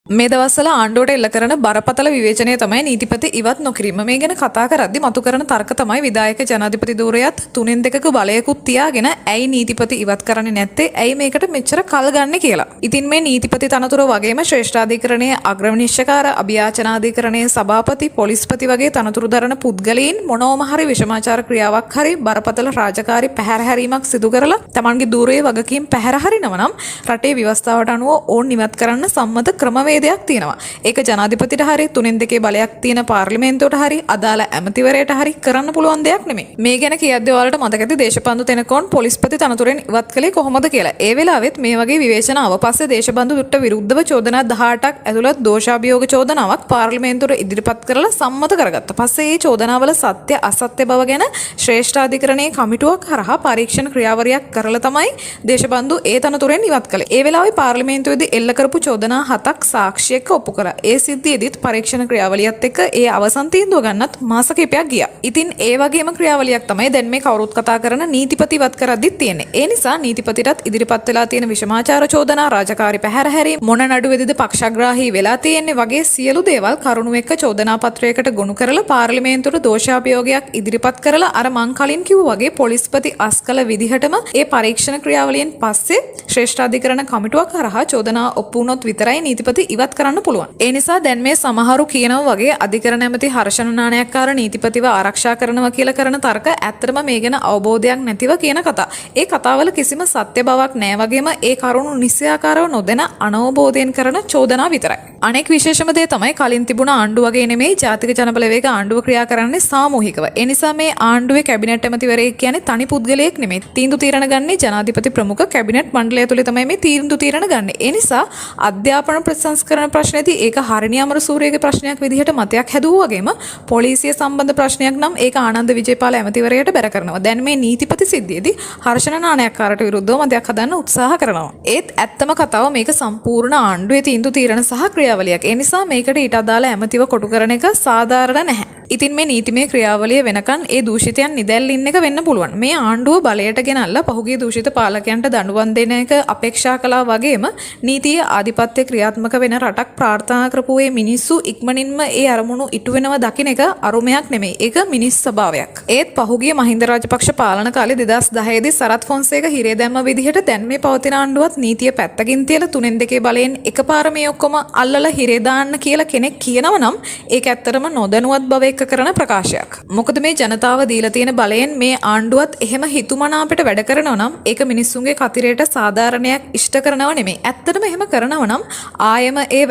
මේ දවස්වල ආණ්ඩුවට එල්ල කරන බරපතල විවේචනය තමයි නීතිපති ඉවත් නොකිරීම. මේ ගැන කතා කරද්දි මතු කරන තර්ක තමයි විධායක ජනාධිපති ධූරයත් 3/2ක බලයකුත් තියාගෙන ඇයි නීතිපති ඉවත් කරන්නේ නැත්තේ? ඇයි මේකට මෙච්චර කල් ගන්න කියලා. ඉතින් මේ නීතිපති තනතුර වගේම ශ්‍රේෂ්ඨාධිකරණයේ අග්‍රවිනිශ්චයකාර, අභියාචනාධිකරණයේ සභාපති, පොලිස්පති වගේ තනතුරු දරන පුද්ගලයන් මොනෝම හරි විෂමාචාර ක්‍රියාවක් හරි බරපතල රාජකාරී පැහැර හැරීමක් සිදු කරලා තමන්ගේ ධූරයේ වගකීම් පැහැර හරිනව නම් රටේ ව්‍යවස්ථාවට අනුව ඕන් ඉවත් කරන්න සම්මත ක්‍රමවේදයක් තියෙනවා. ඒක ජනාධිපතිට හරි 3/2 බලයක් තියෙන පාර්ලිමේන්තුවට හරි අදාළ ඇමතිවරයට හරි කරන්න පුළුවන් දෙයක් නෙමෙයි. මේ ගැන කියද්දී ඔයාලට මතක ඇති දේශපාලන තැනකෝන් පොලිස්පති තනතුරෙන් ඉවත් කළේ කොහොමද කියලා. ඒ වෙලාවෙත් මේ වගේ විවේචන ආව පස්සේ දේශබන්දුට විරුද්ධව චෝදනා 18ක් ඇතුළත් දෝෂාභියෝග චෝදනාවක් පාර්ලිමේන්තුවට ඉදිරිපත් කරලා සම්මත කරගත්තා. පස්සේ මේ චෝදනාවල සත්‍ය අසත්‍ය බව ගැන ශ්‍රේෂ්ඨාධිකරණයේ කමිටුවක් හරහා පරීක්ෂණ ක්‍රියාවලියක් කරලා තමයි දේශබන්දු ඒ තනතුරෙන් ඉවත් කළේ. ඒ වෙලාවේ පාර්ලිමේන්තුවේදී එල්ල කරපු චෝදනා 7ක් සාක්ෂියක ඔප්පු කරා. ඒ සිද්ධියේදීත් පරීක්ෂණ ක්‍රියාවලියත් එක්ක ඒ අවසන් තීන්දුව ගන්නත් මාස කිහිපයක් ගියා. ඉතින් ඒ වගේම ක්‍රියාවලියක් තමයි දැන් මේ කවුරුත් කතා කරන නීතිපති ඉවත් කරද්දිත් තියෙන්නේ. ඒ නිසා නීතිපතිටත් ඉදිරිපත් වෙලා තියෙන විෂමාචාර චෝදනා, රාජකාරී පැහැර හැරීම්, මොන නඩුවේදීද පක්ෂග්‍රාහී වෙලා තියෙන්නේ වගේ සියලු දේවල් කරුණු එක්ක චෝදනා පත්‍රයකට ගොනු කරලා පාර්ලිමේන්තුවට දෝෂාභියෝගයක් ඉදිරිපත් කරලා අර මං කලින් කිව්වා වගේ පොලිස්පති අස්කල විදිහටම ඒ පරීක්ෂණ ක්‍රියාවලියෙන් පස්සේ ශ්‍රේෂ්ඨාධිකරණ කමිටුවක් හරහා චෝදනා ඔප්පු වුණොත් විතරයි නීතිපති ඉවත් කරන්න පුළුවන්. ඒ නිසා දැන් මේ සමහරු කියනවා වගේ අධිකරණ ඇමති හර්ෂණ නානයක්කාර නීතිපතිව ආරක්ෂා කරනවා කියලා කරන තර්ක ඇත්තටම මේ ගැන අවබෝධයක් නැතිව කියන කතා. ඒ කතාවල කිසිම සත්‍ය බවක් නැහැ වගේම ඒ කරුණු නිසියාකාරව නොදැන අනවබෝධයෙන් කරන චෝදනා විතරයි. අනෙක් විශේෂම දේ තමයි කලින් තිබුණ ආණ්ඩුව වගේ නෙමෙයි ජාතික ජනබලවේග ආණ්ඩුව ක්‍රියා කරන්නේ සාමූහිකව. ඒ නිසා මේ ආණ්ඩුවේ කැබිනට් ඇමතිවරයෙක් කියන්නේ තනි පුද්ගලයෙක් නෙමෙයි. තීන්දුව తీරන ගන්නේ ජනාධිපති ප්‍රමුඛ කැබිනට් මණ්ඩලය තුල තමයි මේ තීන්දුව తీරන ගන්නේ. ඒ නිසා අධ්‍යාපන ප්‍රතිසංස්කරණ ප්‍රශ්නේදී ඒක හරිනි අමරසූරියගේ ප්‍රශ්නයක් විදිහට මතයක් හැදුවා වගේම පොලිසිය සම්බන්ධ ප්‍රශ්නයක් නම් ඒක ආනන්ද විජේපාල ඇමතිවරයාට බැර කරනවා. දැන් මේ නීතිපති සිද්ධියේදී හර්ෂණ නානයක්කාරට විරුද්ධව මතයක් හදන්න උත්සාහ කරනවා. ඒත් ඇත්තම කතාව මේක සම්පූර්ණ ආණ්ඩුවේ තීන්දුව తీරන සහ ක්‍රියාවලියක්. ඒ නිසා මේකට ඊට අදාළ ඇමතිව කොටු කරන එක සාධාරණ නැහැ. ඉතින් මේ නීතිමය ක්‍රියාවලිය වෙනකන් ඒ දූෂිතයන් නිදැල්ලින් එක වෙන්න පුළුවන්. මේ ආණ්ඩුව බලයට ගෙනල්ලා පහුගිය දූෂිත පාලකයන්ට දඬුවම් දෙන එක අපේක්ෂා කළා වගේම නීතිය ආධිපත්‍ය ක්‍රියාත්මක වෙන රටක් ප්‍රාර්ථනා කරපු ඒ මිනිස්සු ඉක්මනින්ම ඒ අරමුණු ඉටු වෙනවා දකින්න එක අරුමයක් නෙමෙයි. ඒක මිනිස් ස්වභාවයක්. ඒත් පහුගිය මහින්ද රාජපක්ෂ පාලන කාලේ 2010 දී සරත් ෆොන්සේක හිරේ දැම්ම විදිහට දැන් මේ පවතින ආණ්ඩුවත් නීතිය පැත්තකින් තියලා 3/2 බලයෙන් එකපාර මේ ඔක්කොම අල්ලලා හිරේ දාන්න කියලා කෙනෙක් කියනවා නම් ඒක ඇත්තටම නොදැනුවත් බව එක්ක කරන ප්‍රකාශයක්. මොකද මේ ජනතාව දීලා තියෙන බලයෙන් මේ ආණ්ඩුවත් එහෙම හිතුමනාපට වැඩ කරනවා නම් ඒක මිනිස්සුන්ගේ කතිරේට සාධාරණයක් ඉෂ්ට කරනව නෙමෙයි. ඇත්තටම එහෙම කරනවා නම් ආයෙම ඒ